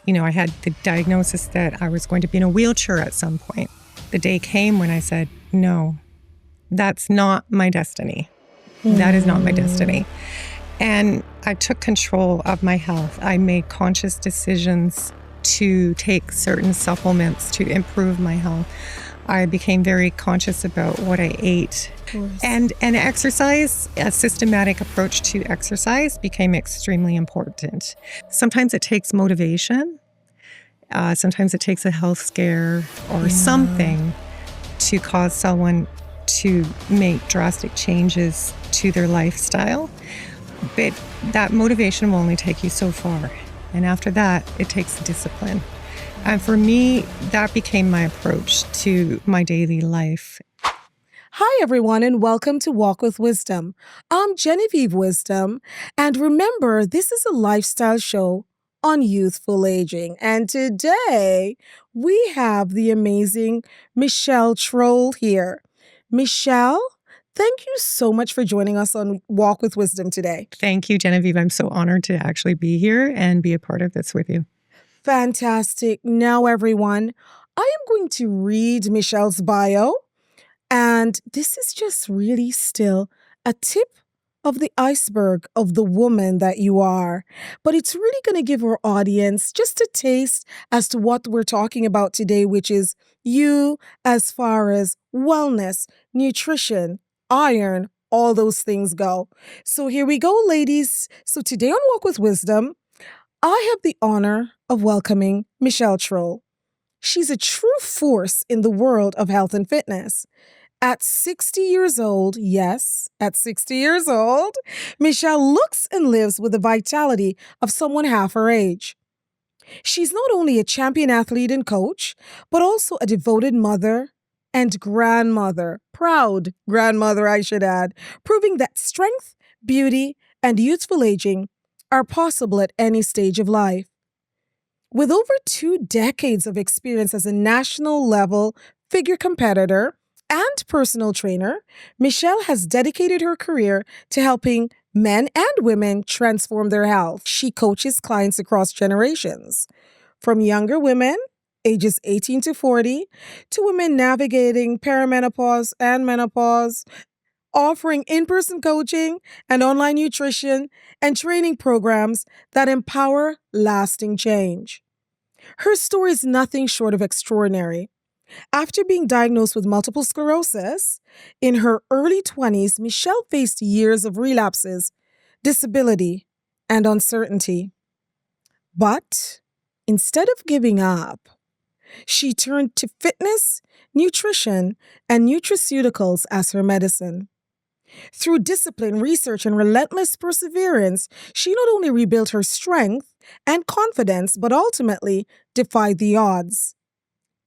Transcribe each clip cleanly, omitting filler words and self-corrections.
I had the diagnosis that I was going to be in a wheelchair at some point. The day came when I said, no, that's not my destiny. That is not my destiny. And I took control of my health. I made conscious decisions to take certain supplements to improve my health. I became very conscious about what I ate. And exercise, a systematic approach to exercise became extremely important. Sometimes it takes motivation. Sometimes it takes a health scare or something to cause someone to make drastic changes to their lifestyle. But that motivation will only take you so far. And after that, it takes discipline. And for me, that became my approach to my daily life. Hi, everyone, and welcome to Walk with Wisdom. I'm Genevieve Wisdom, and remember, this is a lifestyle show on youthful aging. And today, we have the amazing Michelle Troll here. Michelle, thank you so much for joining us on Walk with Wisdom today. Thank you, Genevieve. I'm so honored to actually be here and be a part of this with you. Fantastic. Now, everyone, I am going to read Michelle's bio. And this is just really still a tip of the iceberg of the woman that you are. But it's really going to give our audience just a taste as to what we're talking about today, which is you as far as wellness, nutrition, iron, all those things go. So here we go, ladies. So today on Walk with Wisdom, I have the honor of welcoming Michelle Troll. She's a true force in the world of health and fitness. At 60 years old, yes, at 60 years old, Michelle looks and lives with the vitality of someone half her age. She's not only a champion athlete and coach, but also a devoted mother and grandmother, proud grandmother, I should add, proving that strength, beauty, and youthful aging are possible at any stage of life. With over 2 decades of experience as a national level figure competitor and personal trainer, Michelle has dedicated her career to helping men and women transform their health. She coaches clients across generations, from younger women, ages 18 to 40, to women navigating perimenopause and menopause, offering in-person coaching and online nutrition and training programs that empower lasting change. Her story is nothing short of extraordinary. After being diagnosed with multiple sclerosis, in her early 20s, Michelle faced years of relapses, disability, and uncertainty. But instead of giving up, she turned to fitness, nutrition, and nutraceuticals as her medicine. Through discipline, research, and relentless perseverance, she not only rebuilt her strength and confidence, but ultimately defied the odds.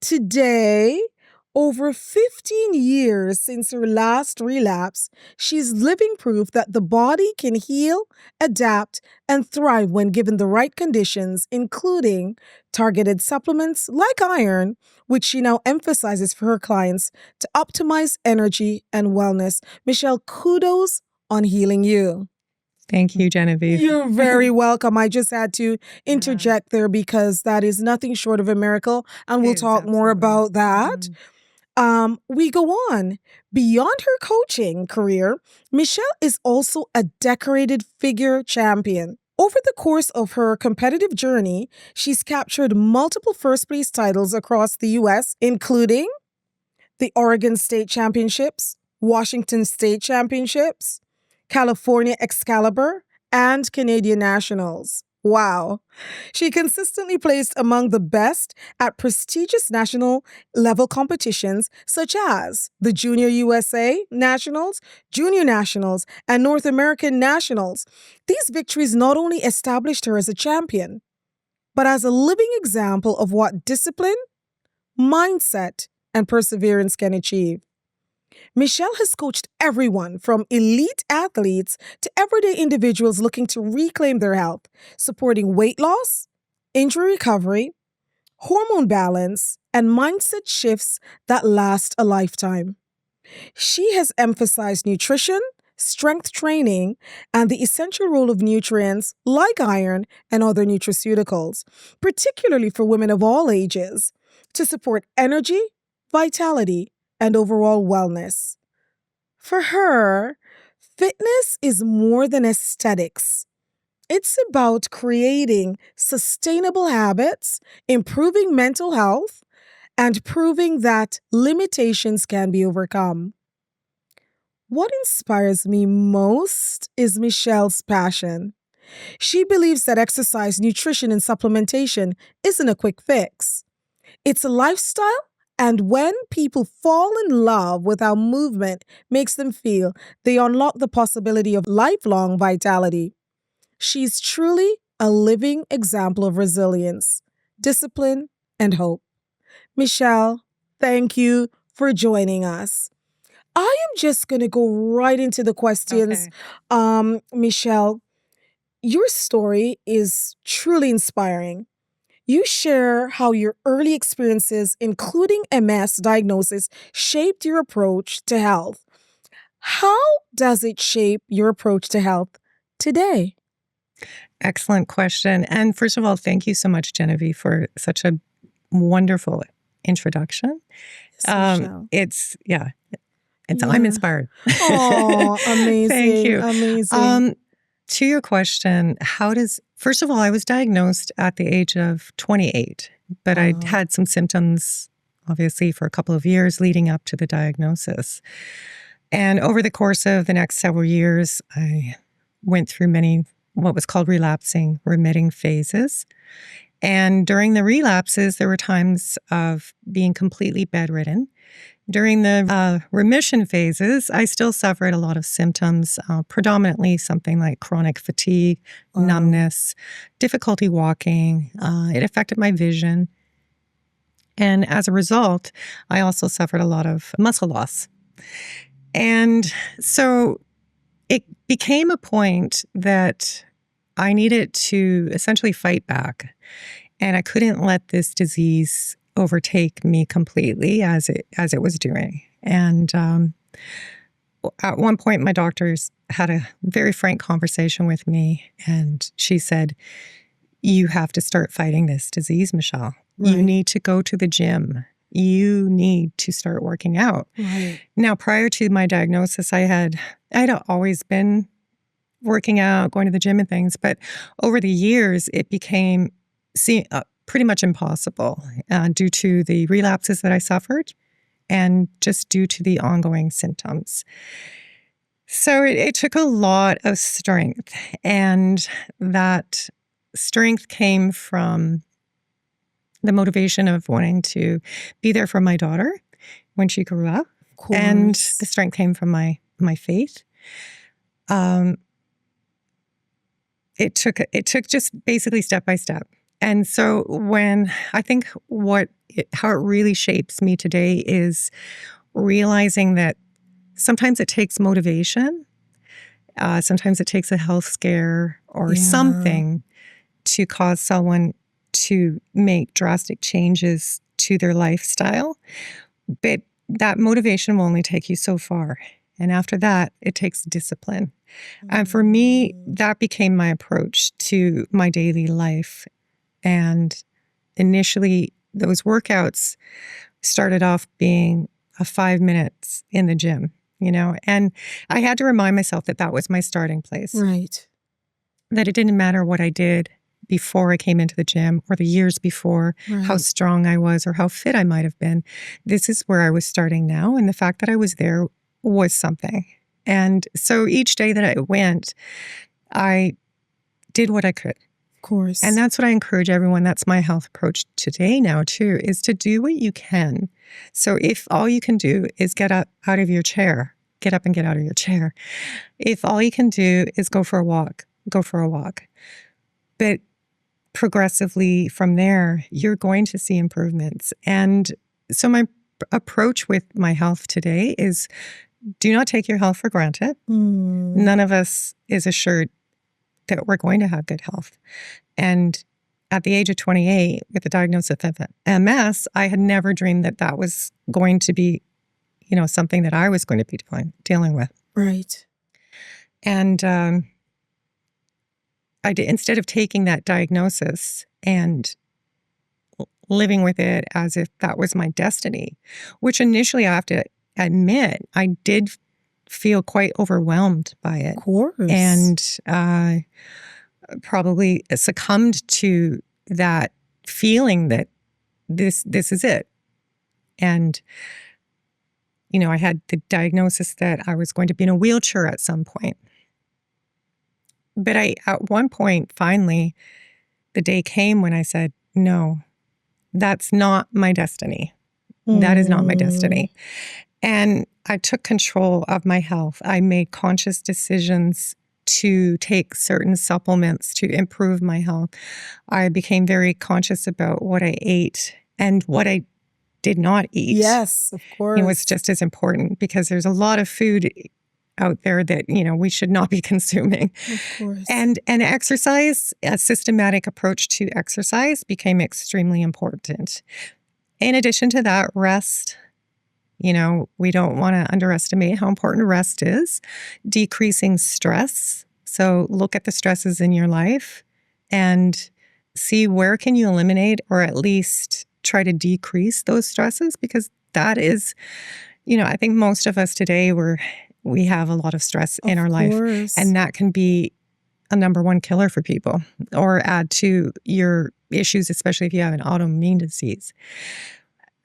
Today, over 15 years since her last relapse, she's living proof that the body can heal, adapt, and thrive when given the right conditions, including targeted supplements like iron, which she now emphasizes for her clients to optimize energy and wellness. Michelle, kudos on healing you. Thank you, Genevieve. You're very welcome. I just had to interject there because that is nothing short of a miracle, and we'll talk more about that. We go on. Beyond her coaching career, Michelle is also a decorated figure champion. Over the course of her competitive journey, she's captured multiple first-place titles across the U.S., including the Oregon State Championships, Washington State Championships, California Excalibur, and Canadian Nationals. Wow. She consistently placed among the best at prestigious national level competitions such as the Junior USA Nationals, Junior Nationals, and North American Nationals. These victories not only established her as a champion, but as a living example of what discipline, mindset, and perseverance can achieve. Michelle has coached everyone from elite athletes to everyday individuals looking to reclaim their health, supporting weight loss, injury recovery, hormone balance, and mindset shifts that last a lifetime. She has emphasized nutrition, strength training, and the essential role of nutrients like iron and other nutraceuticals, particularly for women of all ages, to support energy, vitality, and overall wellness. For her, fitness is more than aesthetics. It's about creating sustainable habits, improving mental health, and proving that limitations can be overcome. What inspires me most is Michelle's passion. She believes that exercise, nutrition, and supplementation isn't a quick fix. It's a lifestyle, and when people fall in love with how movement makes them feel, they unlock the possibility of lifelong vitality. She's truly a living example of resilience, discipline, and hope. Michelle, thank you for joining us. I am just going to go right into the questions. Okay. Michelle, your story is truly inspiring. You share how your early experiences, including MS diagnosis, shaped your approach to health. How does it shape your approach to health today? Excellent question. And first of all, thank you so much, Genevieve, for such a wonderful introduction. Yes, Michelle. I'm inspired. Oh, amazing. Thank you. Amazing. To your question, first of all, I was diagnosed at the age of 28, but I had some symptoms, obviously, for a couple of years leading up to the diagnosis. And over the course of the next several years, I went through many, what was called relapsing, remitting phases. And during the relapses, there were times of being completely bedridden. During the remission phases, I still suffered a lot of symptoms, predominantly something like chronic fatigue, numbness, difficulty walking. It affected my vision. And as a result, I also suffered a lot of muscle loss. And so it became a point that I needed to essentially fight back. And I couldn't let this disease overtake me completely as it was doing. And at one point, my doctors had a very frank conversation with me, and she said, "You have to start fighting this disease, Michelle. Right. You need to go to the gym. You need to start working out." Right. Now, prior to my diagnosis, I had always been working out, going to the gym and things, but over the years, it became pretty much impossible due to the relapses that I suffered and just due to the ongoing symptoms. So it took a lot of strength, and that strength came from the motivation of wanting to be there for my daughter when she grew up, and the strength came from my faith. It took just basically step by step. And so when I think how it really shapes me today is realizing that sometimes it takes motivation, sometimes it takes a health scare or something to cause someone to make drastic changes to their lifestyle. But that motivation will only take you so far. And after that, it takes discipline. And for me, that became my approach to my daily life. And initially, those workouts started off being 5 minutes in the gym, and I had to remind myself that that was my starting place. Right. That it didn't matter what I did before I came into the gym or the years before, how strong I was or how fit I might have been. This is where I was starting now. And the fact that I was there was something. And so each day that I went, I did what I could. Of course. And that's what I encourage everyone. That's my health approach today now too, is to do what you can. So if all you can do is get up out of your chair, get up and get out of your chair. If all you can do is go for a walk, go for a walk. But progressively from there, you're going to see improvements. And so my approach with my health today is do not take your health for granted. None of us is assured that we're going to have good health. And at the age of 28, with the diagnosis of MS, I had never dreamed that that was going to be, something that I was going to be dealing with. Right. And instead of taking that diagnosis and living with it as if that was my destiny, which initially I have to admit, I did feel quite overwhelmed by it. Of course. And probably succumbed to that feeling that this is it. And, I had the diagnosis that I was going to be in a wheelchair at some point. But at one point, finally, the day came when I said, no, that's not my destiny. That is not my destiny. And I took control of my health. I made conscious decisions to take certain supplements to improve my health. I became very conscious about what I ate and what I did not eat. Yes, of course. It was just as important because there's a lot of food out there that, we should not be consuming. Of course. And exercise, a systematic approach to exercise became extremely important. In addition to that, rest. We don't want to underestimate how important rest is. Decreasing stress. So look at the stresses in your life and see where can you eliminate or at least try to decrease those stresses, because that is, I think most of us today we have a lot of stress in our life, and that can be a number one killer for people or add to your issues, especially if you have an autoimmune disease.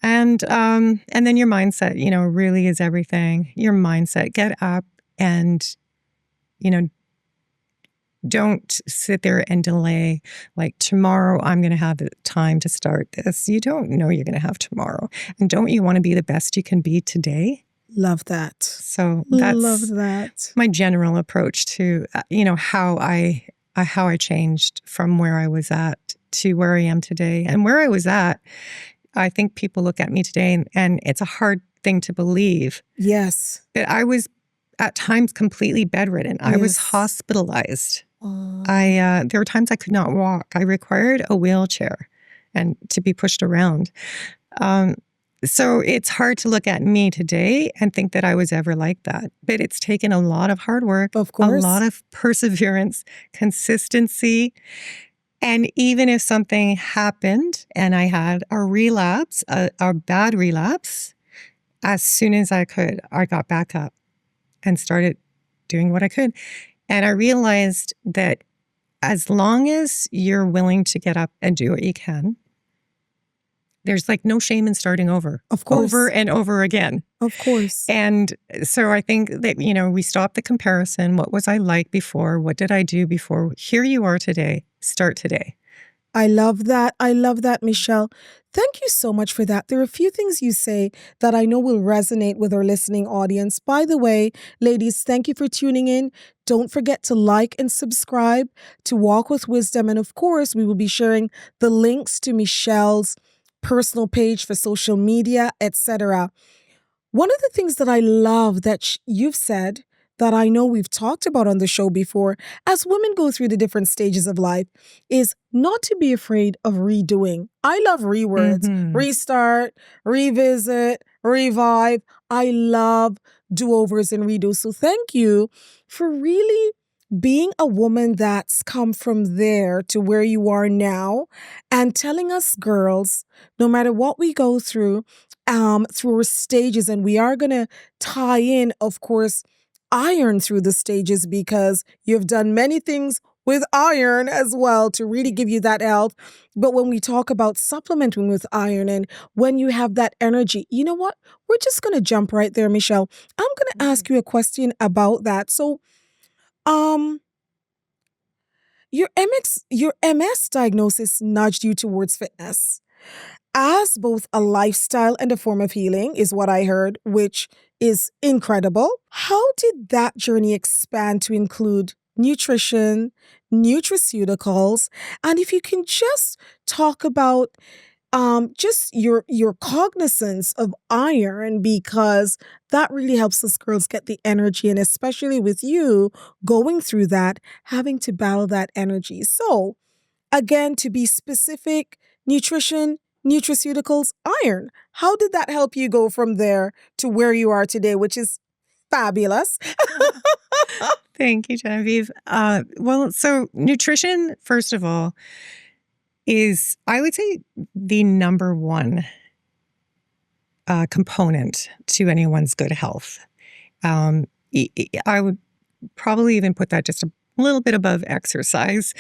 And then your mindset, really is everything. Your mindset, get up and, don't sit there and delay, like, tomorrow I'm going to have the time to start this. You don't know you're going to have tomorrow. And don't you want to be the best you can be today? Love that. So that's Love that. my general approach to, how I changed from where I was at to where I am today. And where I was at, I think people look at me today and it's a hard thing to believe. Yes. But I was at times completely bedridden. I was hospitalized. There were times I could not walk. I required a wheelchair and to be pushed around. So it's hard to look at me today and think that I was ever like that. But it's taken a lot of hard work, of course, a lot of perseverance, consistency. And even if something happened and I had a relapse, a bad relapse, as soon as I could, I got back up and started doing what I could. And I realized that as long as you're willing to get up and do what you can, there's like no shame in starting over. Of course. Over and over again. Of course. And so I think that, we stop the comparison. What was I like before? What did I do before? Here you are today. Start today. I love that. I love that, Michelle. Thank you so much for that. There are a few things you say that I know will resonate with our listening audience. By the way, ladies, thank you for tuning in. Don't forget to like and subscribe to Walk with Wisdom. And of course, we will be sharing the links to Michelle's personal page for social media, etc. One of the things that I love that you've said that I know we've talked about on the show before, as women go through the different stages of life, is not to be afraid of redoing. I love rewords, restart, revisit, revive. I love do-overs and redos. So thank you for really being a woman that's come from there to where you are now and telling us girls, no matter what we go through our stages, and we are going to tie in, of course, iron through the stages, because you've done many things with iron as well to really give you that health. But when we talk about supplementing with iron and when you have that energy, you know what? We're just going to jump right there, Michelle. I'm going to ask you a question about that. So, your MS diagnosis nudged you towards fitness as both a lifestyle and a form of healing, is what I heard, which is incredible. How did that journey expand to include nutrition, nutraceuticals, and if you can just talk about just your cognizance of iron, because that really helps us girls get the energy, and especially with you going through that, having to battle that energy. So again, to be specific, nutrition, nutraceuticals, iron. How did that help you go from there to where you are today, which is fabulous. Thank you, Genevieve. Well, so nutrition, first of all, is, I would say, the number one component to anyone's good health. I would probably even put that just a little bit above exercise.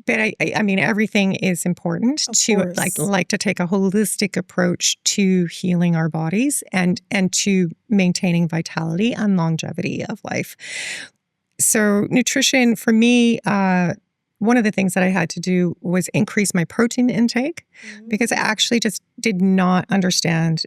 But I mean, everything is important to like to take a holistic approach to healing our bodies and to maintaining vitality and longevity of life. So nutrition for me, one of the things that I had to do was increase my protein intake because I actually just did not understand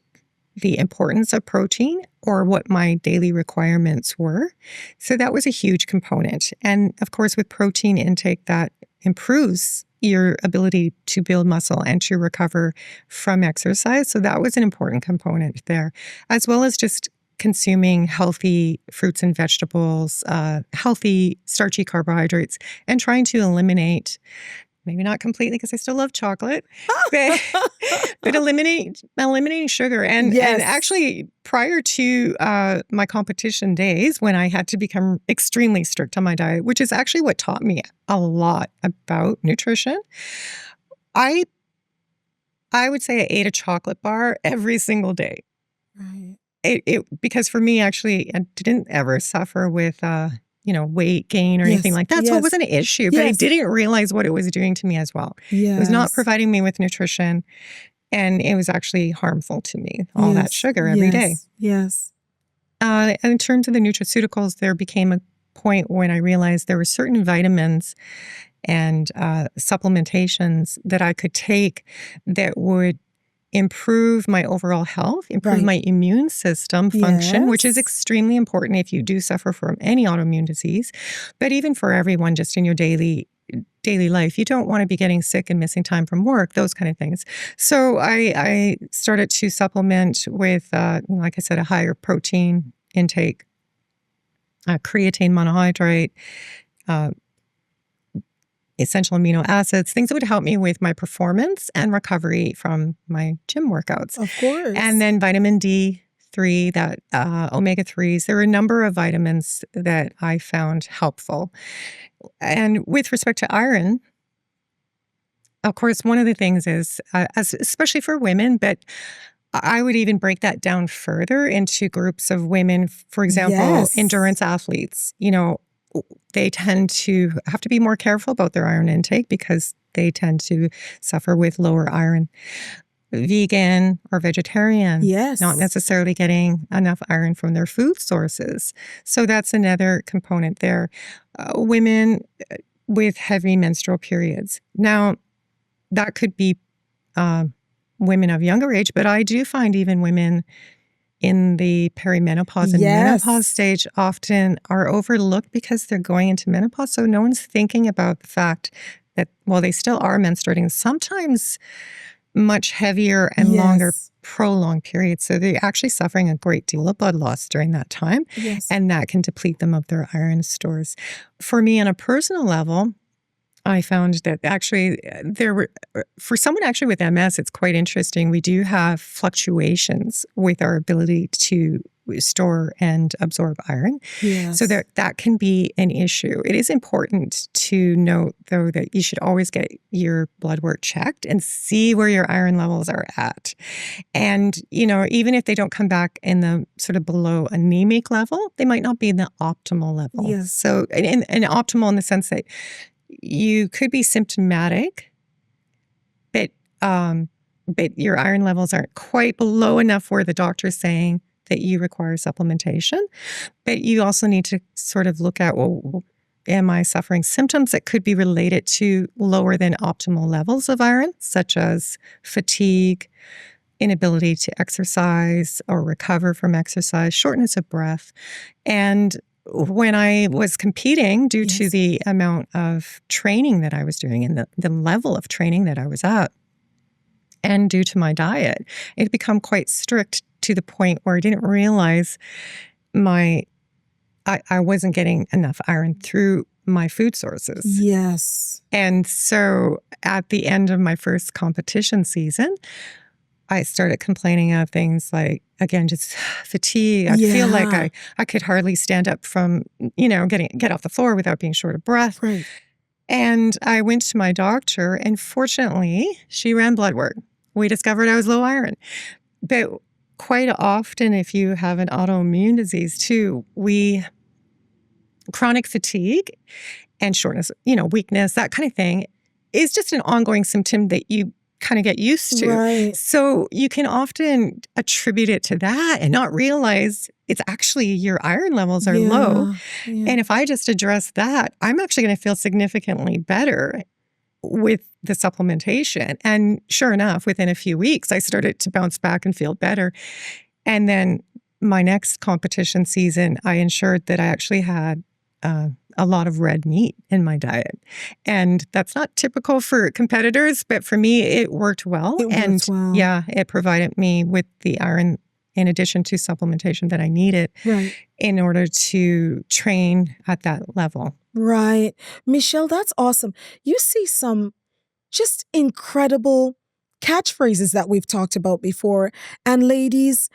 the importance of protein or what my daily requirements were. So that was a huge component. And of course, with protein intake, that improves your ability to build muscle and to recover from exercise. So that was an important component there, as well as just consuming healthy fruits and vegetables, healthy starchy carbohydrates, and trying to eliminate, maybe not completely because I still love chocolate, but eliminating sugar. And actually, prior to my competition days, when I had to become extremely strict on my diet, which is actually what taught me a lot about nutrition, I would say I ate a chocolate bar every single day. Right. Because for me, actually, I didn't ever suffer with weight gain or anything like that. So it wasn't an issue, but I didn't realize what it was doing to me as well. It was not providing me with nutrition, and it was actually harmful to me, all that sugar every day. Yes. And in terms of the nutraceuticals, there became a point when I realized there were certain vitamins and supplementations that I could take that would improve my overall health, improve my immune system function, which is extremely important if you do suffer from any autoimmune disease. But even for everyone, just in your daily life, you don't want to be getting sick and missing time from work, those kind of things. So I started to supplement with, like I said, a higher protein intake, creatine monohydrate, essential amino acids, things that would help me with my performance and recovery from my gym workouts. Of course. And then vitamin D3, that omega-3s. There were a number of vitamins that I found helpful. And with respect to iron, of course, one of the things is, especially for women, but I would even break that down further into groups of women, for example, endurance athletes. They tend to have to be more careful about their iron intake because they tend to suffer with lower iron. Vegan or vegetarian, not necessarily getting enough iron from their food sources. So that's another component there. Women with heavy menstrual periods. Now, that could be women of younger age, but I do find even women in the perimenopause and menopause stage often are overlooked because they're going into menopause. So no one's thinking about the fact that, well, they still are menstruating, sometimes much heavier and longer, prolonged periods. So they're actually suffering a great deal of blood loss during that time. And that can deplete them of their iron stores. For me, on a personal level, I found that actually for someone actually with MS, it's quite interesting. We do have fluctuations with our ability to store and absorb iron. So that can be an issue. It is important to note, though, that you should always get your blood work checked and see where your iron levels are at. And, even if they don't come back in the sort of below anemic level, they might not be in the optimal level. So, and optimal in the sense that you could be symptomatic, but your iron levels aren't quite below enough where the doctor's saying that you require supplementation. But you also need to sort of look at, well, am I suffering symptoms that could be related to lower than optimal levels of iron, such as fatigue, inability to exercise or recover from exercise, shortness of breath. And when I was competing, due to the amount of training that I was doing and the level of training that I was at, and due to my diet, it had become quite strict to the point where I didn't realize I wasn't getting enough iron through my food sources. And so at the end of my first competition season, I started complaining of things like, again, just fatigue. I feel like I could hardly stand up from, get off the floor without being short of breath. Right. And I went to my doctor, and fortunately, she ran blood work. We discovered I was low iron. But quite often, if you have an autoimmune disease too, chronic fatigue and shortness, weakness, that kind of thing is just an ongoing symptom that you kind of get used to. Right. So you can often attribute it to that and not realize it's actually your iron levels are low. Yeah. And if I just address that, I'm actually going to feel significantly better with the supplementation. And sure enough, within a few weeks, I started to bounce back and feel better. And then my next competition season, I ensured that I actually had a lot of red meat in my diet. And that's not typical for competitors, but for me, it worked well. Yeah, it provided me with the iron in addition to supplementation that I needed in order to train at that level. Right. Michelle, that's awesome. You see some just incredible catchphrases that we've talked about before. And ladies,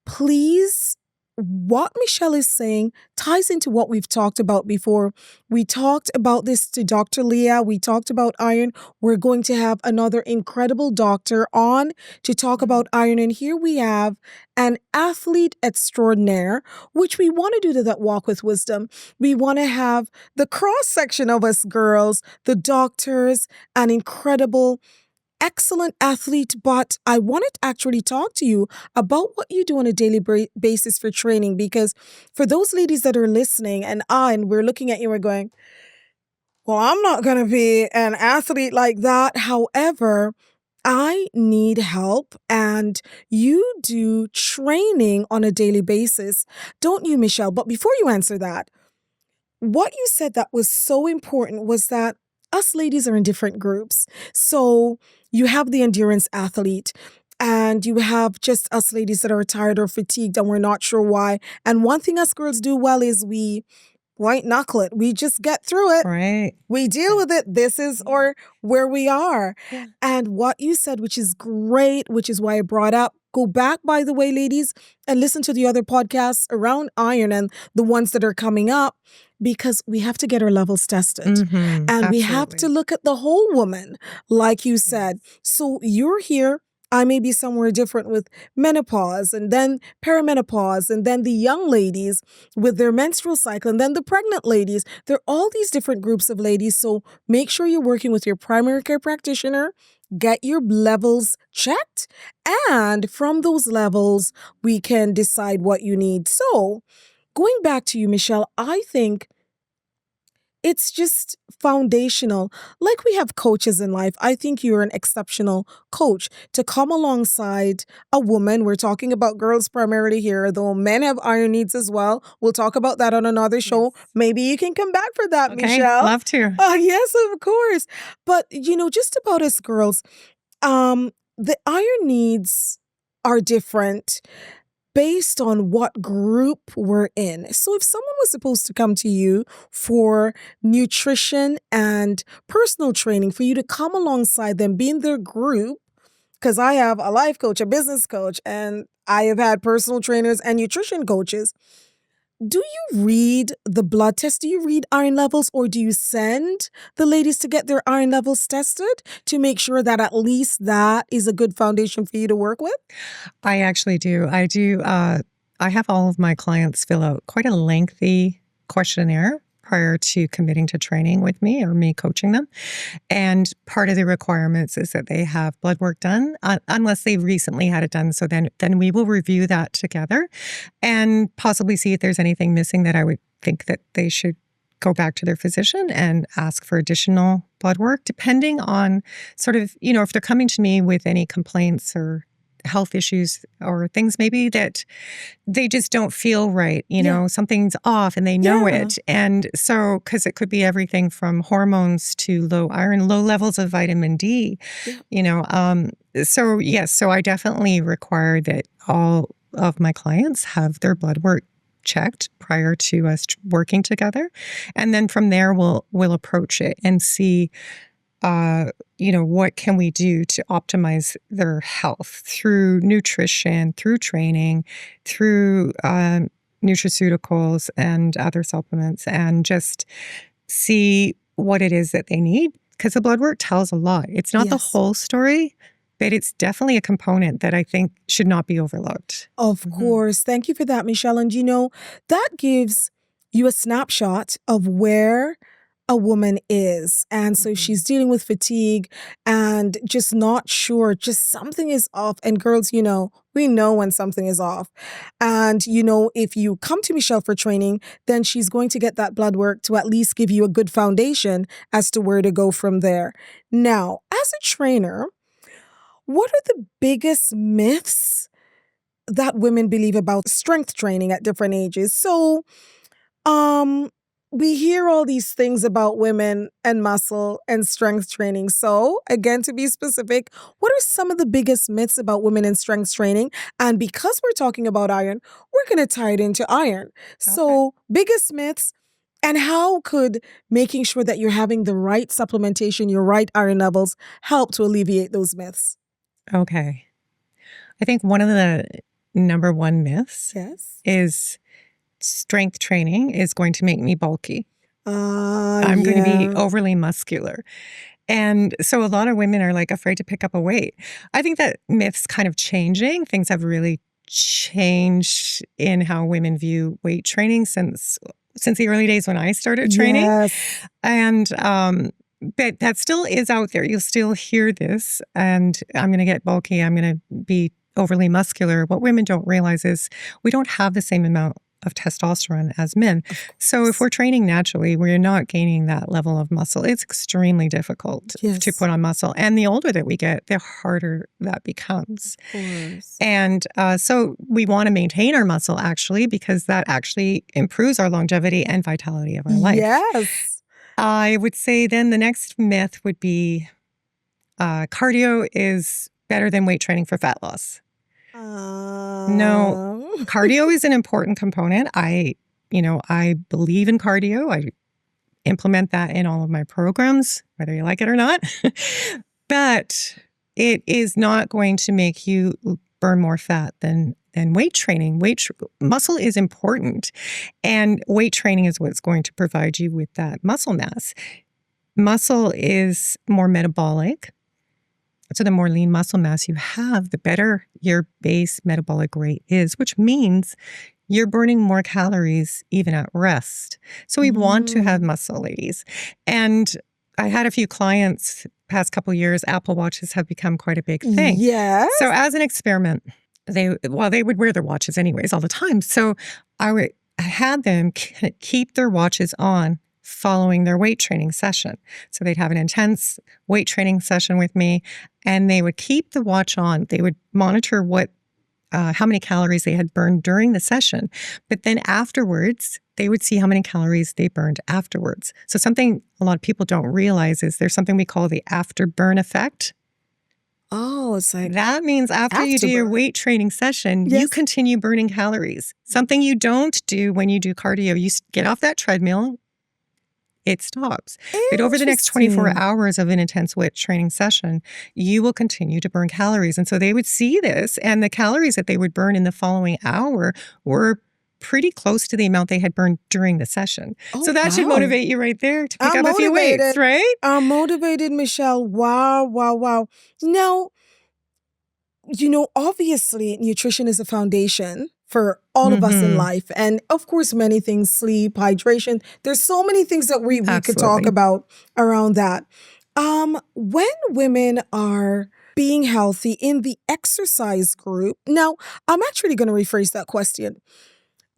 please, what Michelle is saying ties into what we've talked about before. We talked about this to Dr. Leah. We talked about iron. We're going to have another incredible doctor on to talk about iron. And here we have an athlete extraordinaire, which we want to do to that walk with wisdom. We want to have the cross section of us girls, the doctors, an incredible excellent athlete, but I wanted to actually talk to you about what you do on a daily basis for training, because for those ladies that are listening and we're looking at you, we're going, well, I'm not going to be an athlete like that. However, I need help, and you do training on a daily basis, don't you, Michelle? But before you answer that, what you said that was so important was that us ladies are in different groups. So you have the endurance athlete, and you have just us ladies that are tired or fatigued and we're not sure why. And one thing us girls do well is we white knuckle it. We just get through it. Right. We deal with it. This is or where we are. Yeah. And what you said, which is great, which is why I brought up, go back, by the way, ladies, and listen to the other podcasts around iron and the ones that are coming up, because we have to get our levels tested. And absolutely. We have to look at the whole woman, like you said. So you're here. I may be somewhere different with menopause and then perimenopause and then the young ladies with their menstrual cycle and then the pregnant ladies. There are all these different groups of ladies. So make sure you're working with your primary care practitioner. Get your levels checked. And from those levels, we can decide what you need. So going back to you, Michelle, I think it's just foundational. Like we have coaches in life, I think you're an exceptional coach to come alongside a woman. We're talking about girls primarily here, though men have iron needs as well. We'll talk about that on another show. Yes. Maybe you can come back for that, okay, Michelle. Love to. Yes, of course. But, just about us girls, the iron needs are different based on what group we're in. So if someone was supposed to come to you for nutrition and personal training, for you to come alongside them, be in their group, because I have a life coach, a business coach, and I have had personal trainers and nutrition coaches. Do you read the blood test? Do you read iron levels, or do you send the ladies to get their iron levels tested to make sure that at least that is a good foundation for you to work with? I actually do. I do. I have all of my clients fill out quite a lengthy questionnaire prior to committing to training with me or me coaching them. And part of the requirements is that they have blood work done, unless they've recently had it done. So then we will review that together and possibly see if there's anything missing that I would think that they should go back to their physician and ask for additional blood work, depending on sort of, if they're coming to me with any complaints or health issues or things maybe that they just don't feel right, something's off and they know it. And so, because it could be everything from hormones to low iron, low levels of vitamin D, so yes, so I definitely require that all of my clients have their blood work checked prior to us working together. And then from there, we'll approach it and see what can we do to optimize their health through nutrition, through training, through nutraceuticals and other supplements, and just see what it is that they need. Because the blood work tells a lot. It's not the Yes. whole story, but it's definitely a component that I think should not be overlooked. Of Mhm. course. Thank you for that, Michelle. And that gives you a snapshot of where a woman is. And so Mhm. she's dealing with fatigue and just not sure, just something is off. And girls, we know when something is off. And, if you come to Michelle for training, then she's going to get that blood work to at least give you a good foundation as to where to go from there. Now, as a trainer, what are the biggest myths that women believe about strength training at different ages? So, um, we hear all these things about women and muscle and strength training. So, again, to be specific, what are some of the biggest myths about women in strength training? And because we're talking about iron, we're going to tie it into iron. So, biggest myths, and how could making sure that you're having the right supplementation, your right iron levels, help to alleviate those myths? Okay. I think one of the number one myths Yes. is strength training is going to make me bulky. I'm going to be Yeah. overly muscular. And so a lot of women are like afraid to pick up a weight. I think that myth's kind of changing. Things have really changed in how women view weight training since the early days when I started training. Yes. And but that still is out there. You'll still hear this, and I'm going to get bulky. I'm going to be overly muscular. What women don't realize is we don't have the same amount of testosterone as men. So if we're training naturally, we're not gaining that level of muscle. It's extremely difficult Yes. to put on muscle. And the older that we get, the harder that becomes. Of course. And so we want to maintain our muscle actually, because that actually improves our longevity and vitality of our life. Yes. I would say then the next myth would be cardio is better than weight training for fat loss. No, cardio is an important component. I believe in cardio. I implement that in all of my programs, whether you like it or not. But it is not going to make you burn more fat than weight training. Muscle is important, and weight training is what's going to provide you with that muscle mass. Muscle is more metabolic. So the more lean muscle mass you have, the better your base metabolic rate is, which means you're burning more calories even at rest. So we want to have muscle, ladies. And I had a few clients past couple of years. Apple Watches have become quite a big thing. Yes. So as an experiment, they would wear their watches anyways all the time. So I had them keep their watches on following their weight training session. So they'd have an intense weight training session with me, and they would keep the watch on. They would monitor how many calories they had burned during the session. But then afterwards, they would see how many calories they burned afterwards. So something a lot of people don't realize is there's something we call the afterburn effect. Oh, it's like That means after you do your afterburn. weight training session, you Yes. continue burning calories. Something you don't do when you do cardio. You get off that treadmill, it stops. But over the next 24 Interesting. hours of an intense weight training session, you will continue to burn calories. And so they would see this, and the calories that they would burn in the following hour were pretty close to the amount they had burned during the session. Oh, So that should wow. motivate you right there to pick I'm up a few weights, motivated. right? I'm motivated, Michelle. Wow, wow, wow. Now, obviously, nutrition is a foundation for all of us in Mhm. life. And of course, many things, sleep, hydration. There's so many things that we could talk Absolutely. about around that. When women are being healthy in the exercise group, now I'm actually going to rephrase that question.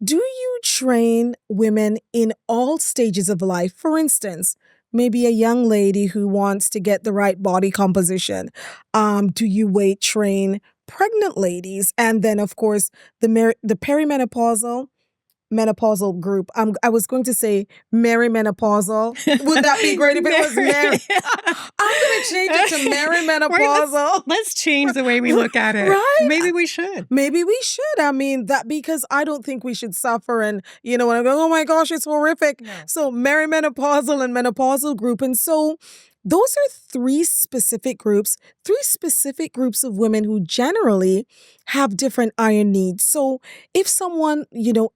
Do you train women in all stages of life? For instance, maybe a young lady who wants to get the right body composition. Do you weight train pregnant ladies? And then, of course, the perimenopausal, menopausal group. I was going to say merimenopausal. Would that be great if it was Mary? I'm going to change it to merimenopausal. Let's change the way we look at it. Right? Maybe we should. Maybe we should. I mean, that because I don't think we should suffer and, when I go, oh my gosh, it's horrific. No. So merimenopausal and menopausal group. And so those are three specific groups of women who generally have different iron needs. So if someone,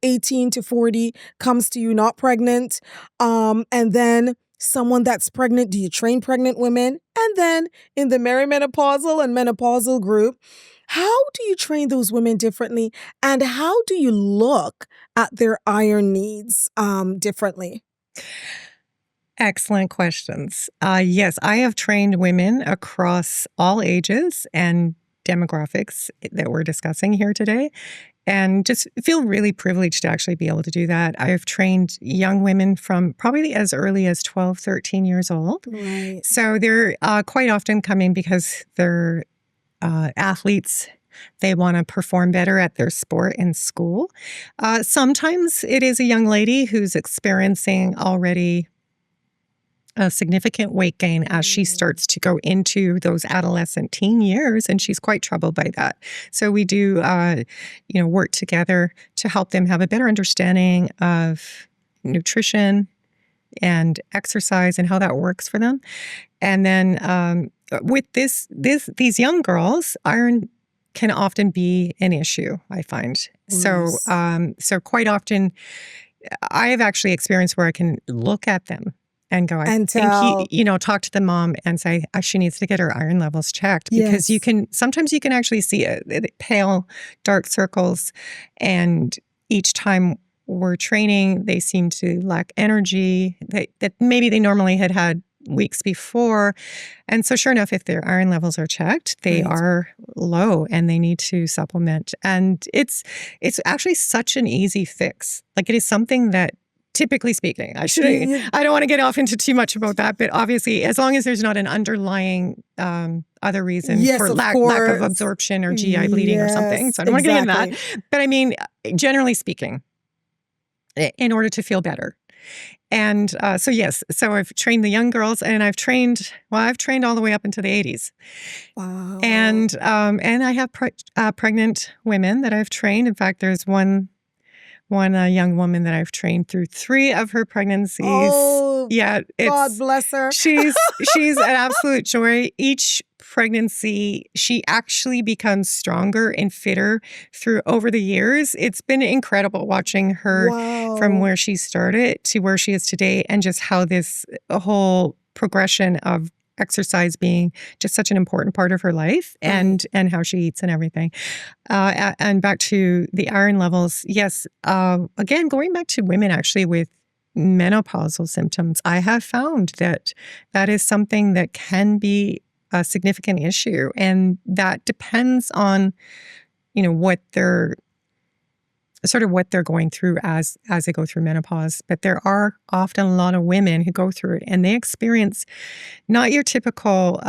18 to 40 comes to you not pregnant, and then someone that's pregnant, do you train pregnant women? And then in the perimenopausal and menopausal group, how do you train those women differently? And how do you look at their iron needs differently? Excellent questions. Yes, I have trained women across all ages and demographics that we're discussing here today, and just feel really privileged to actually be able to do that. I've trained young women from probably as early as 12, 13 years old. Right. So they're quite often coming because they're athletes. They want to perform better at their sport in school. Sometimes it is a young lady who's experiencing already a significant weight gain as she starts to go into those adolescent teen years, and she's quite troubled by that. So we do, work together to help them have a better understanding of nutrition and exercise and how that works for them. And then with these young girls, iron can often be an issue, I find. So, Yes. so quite often, I have actually experienced where I can look at them and go, I And think tell. talk to the mom and say she needs to get her iron levels checked, because Yes. sometimes you can actually see pale, dark circles, and each time we're training, they seem to lack energy that maybe they normally had weeks before. And so sure enough, if their iron levels are checked, they Right. are low and they need to supplement. And it's actually such an easy fix. Like, it is something that, typically speaking, I don't want to get off into too much about that, but obviously, as long as there's not an underlying other reason Yes, for of lack of course. absorption or GI bleeding or something. Yes, So I don't want to get into exactly. that. But I mean, generally speaking, in order to feel better. And so yes, so I've trained the young girls, and I've trained all the way up into the 80s. Wow. And I have pregnant women that I've trained. In fact, there's one young woman that I've trained through 3 of her pregnancies. Oh, Yeah, God bless her. she's an absolute joy. Each pregnancy, she actually becomes stronger and fitter over the years. It's been incredible watching her from Wow. where she started to where she is today, and just how this whole progression of exercise being just such an important part of her life, and how she eats and everything. And back to the iron levels, yes. Again, going back to women actually with menopausal symptoms, I have found that is something that can be a significant issue, and that depends on what they're going through as they go through menopause. But there are often a lot of women who go through it, and they experience not your typical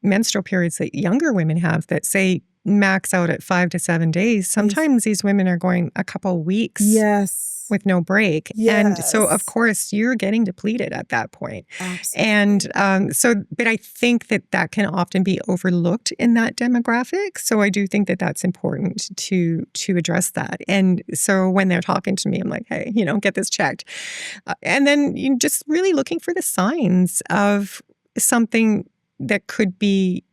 menstrual periods that younger women have that say max out at 5 to 7 days. Sometimes these women are going a couple weeks Yes. with no break. And so, of Yes. course, you're getting depleted at that point. Absolutely. And but I think that can often be overlooked in that demographic. So I do think that that's important to address that. And so when they're talking to me, I'm like, hey, get this checked. And then just really looking for the signs of something that could be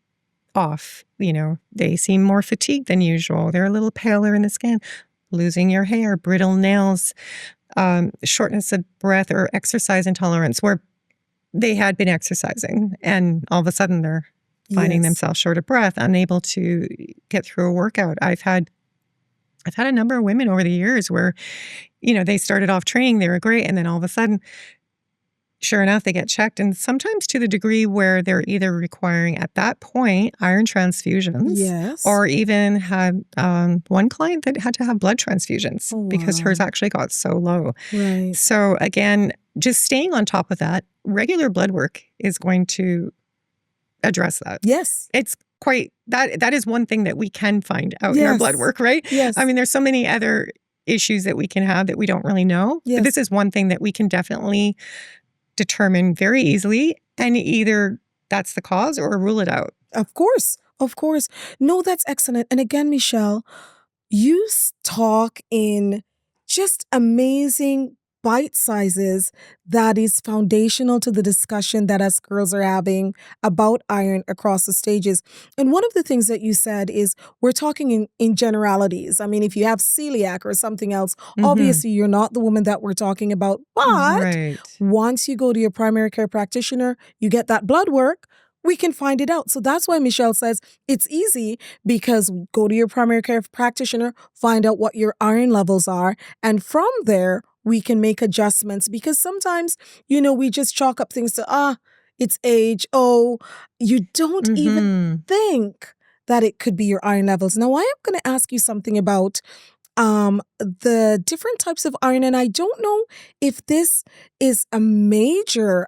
off. They seem more fatigued than usual. They're a little paler in the skin. Losing your hair, brittle nails, shortness of breath, or exercise intolerance, where they had been exercising and all of a sudden they're finding Yes. themselves short of breath, unable to get through a workout. I've had a number of women over the years where, they started off training, they were great, and then all of a sudden, sure enough, they get checked, and sometimes to the degree where they're either requiring, at that point, iron transfusions, Yes. or even had one client that had to have blood transfusions Oh, because hers wow. actually got so low. Right. So again, just staying on top of that, regular blood work is going to address that. Yes. It's quite, that is one thing that we can find out in our blood Yes. work, right? Yes. I mean, there's so many other issues that we can have that we don't really know. Yes. But this is one thing that we can definitely determine very easily, and either that's the cause or rule it out. Of course. Of course. No, that's excellent. And again, Michelle, you talk in just amazing bite sizes that is foundational to the discussion that us girls are having about iron across the stages. And one of the things that you said is we're talking in generalities. I mean, if you have celiac or something else, obviously you're not the woman that we're talking about. But Right. once you go to your primary care practitioner, you get that blood work, we can find it out. So that's why Michelle says it's easy, because go to your primary care practitioner, find out what your iron levels are, and from there, we can make adjustments, because sometimes, we just chalk up things to, it's age. Oh, you don't even think that it could be your iron levels. Now, I am going to ask you something about the different types of iron, and I don't know if this is a major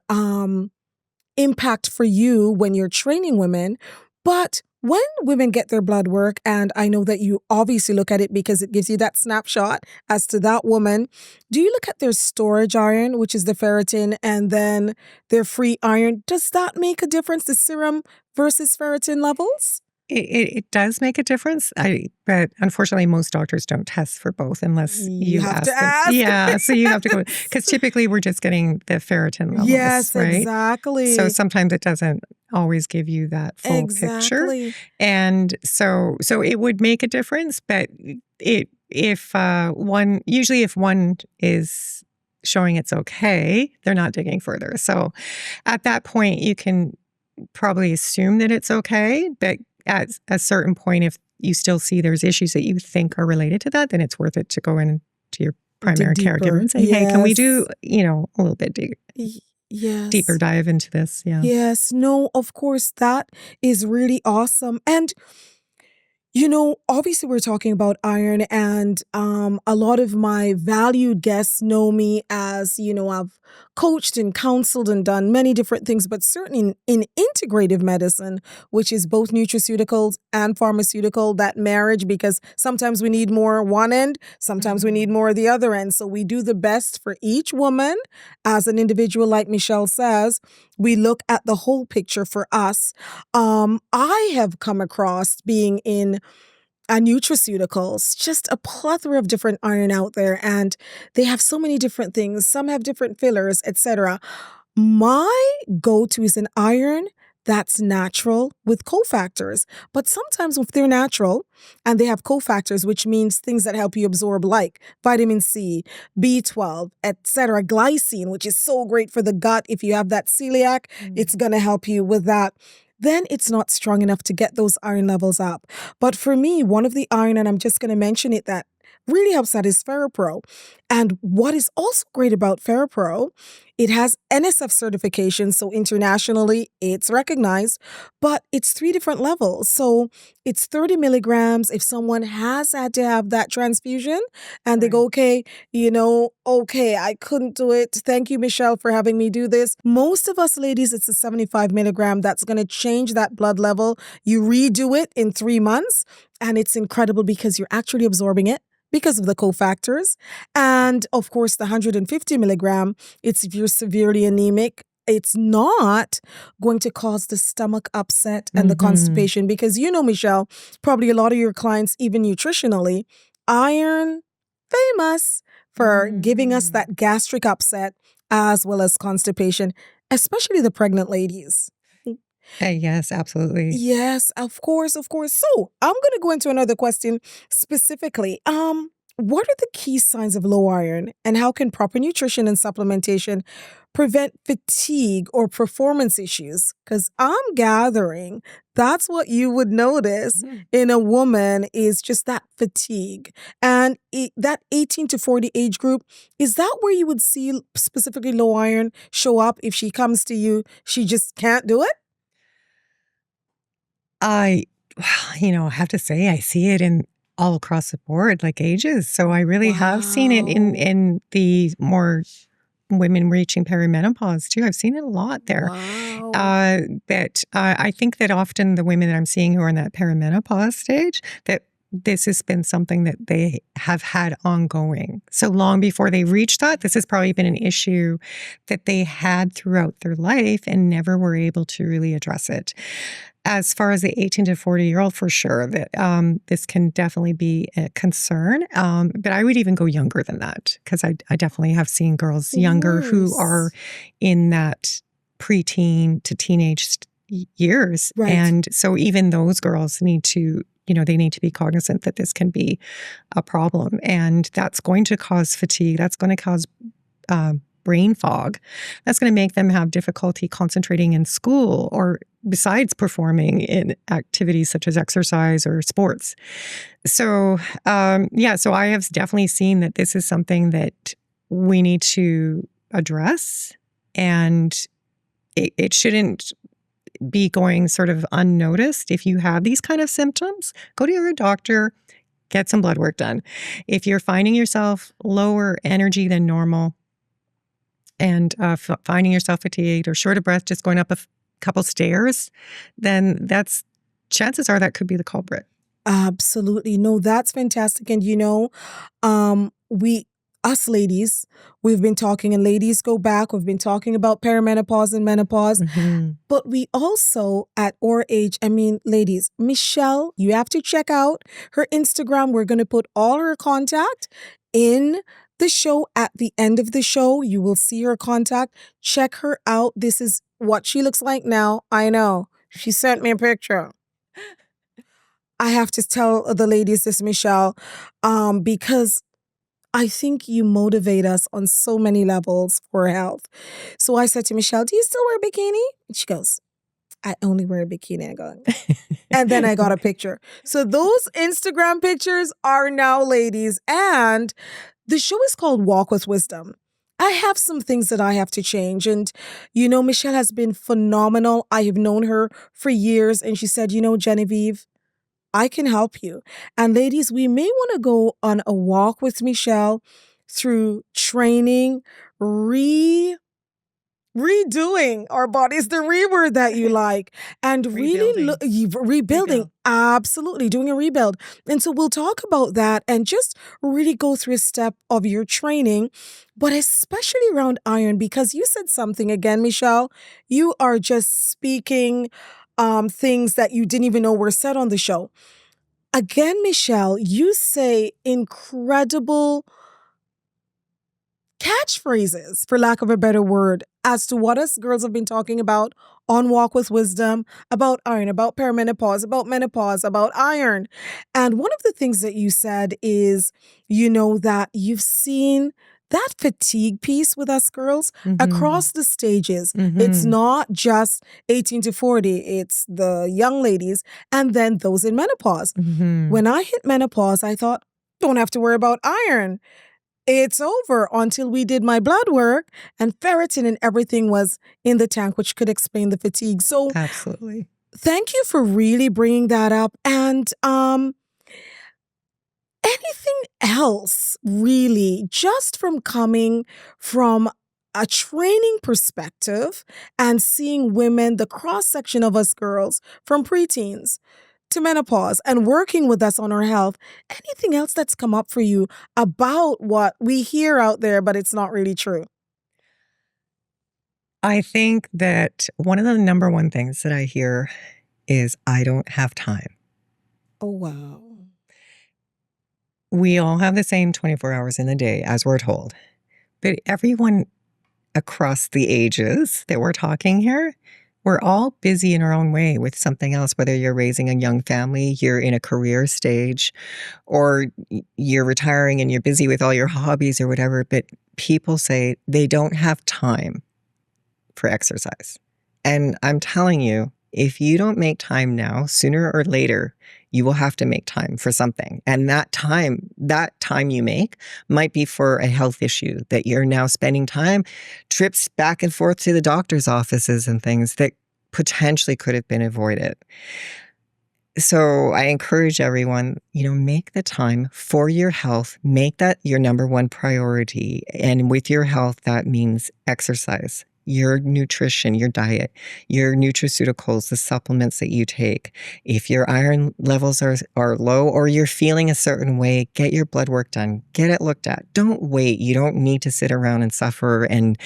impact for you when you're training women, but when women get their blood work, and I know that you obviously look at it because it gives you that snapshot as to that woman, do you look at their storage iron, which is the ferritin, and then their free iron? Does that make a difference, the serum versus ferritin levels? It does make a difference. But unfortunately, most doctors don't test for both unless You have to them. ask. Yeah, so you have to go, because typically we're just getting the ferritin levels, Yes, right? exactly. So sometimes it doesn't always give you that full picture. Exactly. And so it would make a difference, but if one is showing it's okay, they're not digging further. So at that point, you can probably assume that it's okay, but at a certain point, if you still see there's issues that you think are related to that, then it's worth it to go into your primary caregiver and say, hey, can we do, a little bit deeper dive into this? Yeah. Yes. No, of course, that is really awesome. And obviously we're talking about iron, and a lot of my valued guests know me as, I've coached and counseled and done many different things, but certainly in integrative medicine, which is both nutraceuticals and pharmaceutical, that marriage, because sometimes we need more one end, sometimes we need more the other end. So we do the best for each woman as an individual, like Michelle says. We look at the whole picture for us. I have come across being in nutraceuticals, just a plethora of different iron out there, and they have so many different things. Some have different fillers, etc. My go-to is an iron that's natural with cofactors. But sometimes if they're natural and they have cofactors, which means things that help you absorb, like vitamin C, B12, etc., glycine, which is so great for the gut. If you have that celiac, it's going to help you with that. Then it's not strong enough to get those iron levels up. But for me, one of the iron, and I'm just going to mention it, that really helps that is FerroPro. And what is also great about FerroPro, it has NSF certification, so internationally it's recognized, but it's 3 different levels. So it's 30 milligrams if someone has had to have that transfusion and they go, okay, I couldn't do it. Thank you, Michelle, for having me do this. Most of us ladies, it's a 75 milligram that's going to change that blood level. You redo it in 3 months, and it's incredible because you're actually absorbing it because of the cofactors. And of course, the 150 milligram, it's if you're severely anemic, it's not going to cause the stomach upset and the constipation, because Michelle, probably a lot of your clients, even nutritionally, iron famous for giving us that gastric upset as well as constipation, especially the pregnant ladies. Yes, absolutely. Yes, of course, of course. So I'm going to go into another question specifically. What are the key signs of low iron, and how can proper nutrition and supplementation prevent fatigue or performance issues? Because I'm gathering that's what you would notice in a woman, is just that fatigue. And that 18 to 40 age group, is that where you would see specifically low iron show up? If she comes to you, she just can't do it? I have to say, I see it in all across the board, like ages. So I really have seen it in the more women reaching perimenopause too. I've seen it a lot there. Wow. But I think that often the women that I'm seeing who are in that perimenopause stage, that this has been something that they have had ongoing. So long before they reach that, this has probably been an issue that they had throughout their life and never were able to really address it. as far as the 18 to 40-year-old, for sure, that this can definitely be a concern. But I would even go younger than that, because I definitely have seen girls younger who are in that preteen to teenage years. Right. And so even those girls need to, they need to be cognizant that this can be a problem. And that's going to cause fatigue. That's going to cause brain fog. That's going to make them have difficulty concentrating in school or besides performing in activities such as exercise or sports. So, so I have definitely seen that this is something that we need to address, and it shouldn't be going sort of unnoticed. If you have these kind of symptoms, go to your doctor, get some blood work done. If you're finding yourself lower energy than normal, and finding yourself fatigued or short of breath just going up a couple stairs, then chances are that could be the culprit. Absolutely. No, that's fantastic. And us ladies, we've been talking, and ladies go back, we've been talking about perimenopause and menopause. Mm-hmm. But we also, at our age, ladies, Michelle, you have to check out her Instagram. We're going to put all her contact in the show. At the end of the show, you will see her contact. Check her out. This is what she looks like now. I know. She sent me a picture. I have to tell the ladies this, Michelle, because I think you motivate us on so many levels for health. So I said to Michelle, do you still wear a bikini? And she goes, I only wear a bikini. I go, and then I got a picture. So those Instagram pictures are now, ladies, and the show is called Walk with Wisdom. I have some things that I have to change. And, Michelle has been phenomenal. I have known her for years. And she said, Genevieve, I can help you. And ladies, we may want to go on a walk with Michelle through training, redoing our bodies, the reword that you like, and really rebuilding. Absolutely, doing a rebuild. And so we'll talk about that and just really go through a step of your training, but especially around iron, because you said something again, Michelle. You are just speaking things that you didn't even know were said on the show. Again, Michelle, you say incredible catchphrases, for lack of a better word, as to what us girls have been talking about on Walk with Wisdom, about iron, about perimenopause, about menopause, about iron. And one of the things that you said is, that you've seen that fatigue piece with us girls across the stages. Mm-hmm. It's not just 18 to 40. It's the young ladies and then those in menopause. Mm-hmm. When I hit menopause, I thought, don't have to worry about iron. It's over, until we did my blood work and ferritin and everything was in the tank, which could explain the fatigue. So absolutely. Thank you for really bringing that up. And anything else, really, just from coming from a training perspective and seeing women, the cross-section of us girls, from preteens to menopause, and working with us on our health. Anything else that's come up for you about what we hear out there, but it's not really true? I think that one of the number one things that I hear is, I don't have time. Oh, wow. We all have the same 24 hours in the day, as we're told. But everyone across the ages that we're talking here, we're all busy in our own way with something else, whether you're raising a young family, you're in a career stage, or you're retiring and you're busy with all your hobbies or whatever. But people say they don't have time for exercise. And I'm telling you, if you don't make time now, sooner or later, you will have to make time for something. And that time you make might be for a health issue that you're now spending time, trips back and forth to the doctor's offices and things that potentially could have been avoided. So I encourage everyone, make the time for your health, make that your number one priority. And with your health, that means exercise. your nutrition, your diet, your nutraceuticals, the supplements that you take. If your iron levels are low or you're feeling a certain way, get your blood work done. Get it looked at. Don't wait. You don't need to sit around and suffer and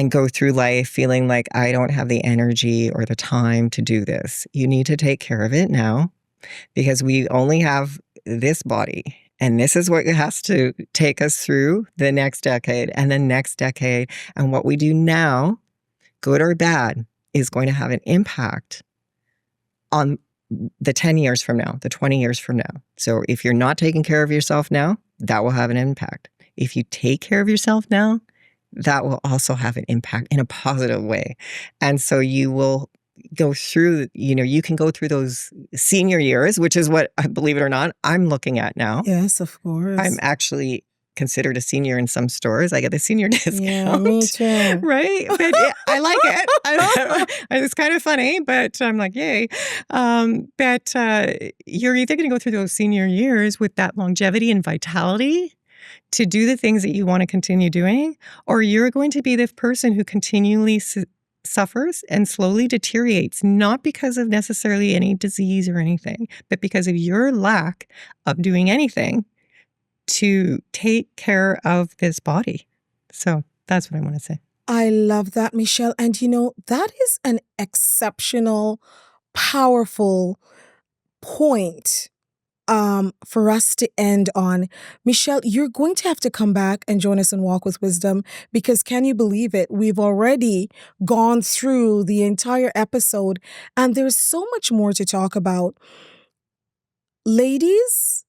go through life feeling like I don't have the energy or the time to do this. You need to take care of it now because we only have this body. And this is what has to take us through the next decade and the next decade. And what we do now, good or bad, is going to have an impact on the 10 years from now, the 20 years from now. So if you're not taking care of yourself now, that will have an impact. If you take care of yourself now, that will also have an impact in a positive way. And so you will go through, you can go through those senior years, which is what, believe it or not, I'm looking at now. Yes, of course. I'm actually considered a senior in some stores. I get the senior discount. Yeah, me too. Right? But I like it. It's kind of funny, but I'm like, yay. But you're either going to go through those senior years with that longevity and vitality to do the things that you want to continue doing, or you're going to be the person who continually suffers and slowly deteriorates, not because of necessarily any disease or anything, but because of your lack of doing anything to take care of this body. So that's what I want to say. I love that, Michelle. And that is an exceptional, powerful point for us to end on. Michelle, you're going to have to come back and join us on Walk with Wisdom because can you believe it? We've already gone through the entire episode and there's so much more to talk about. Ladies,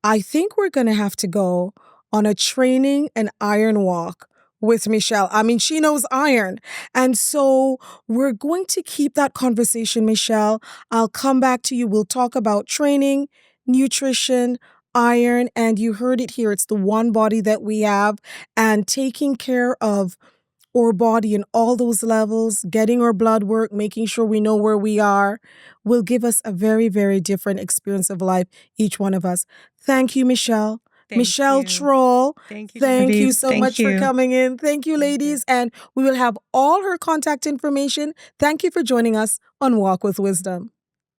I think we're going to have to go on a training and iron walk with Michelle. I mean, she knows iron. And so we're going to keep that conversation, Michelle. I'll come back to you. We'll talk about training, nutrition, iron, and you heard it here. It's the one body that we have, and taking care of our body in all those levels, getting our blood work, making sure we know where we are, will give us a very, very different experience of life, each one of us. Thank you, Michelle. Michelle Troll. Thank you. Thank you so much for coming in. Thank you, ladies. And we will have all her contact information. Thank you for joining us on Walk with Wisdom.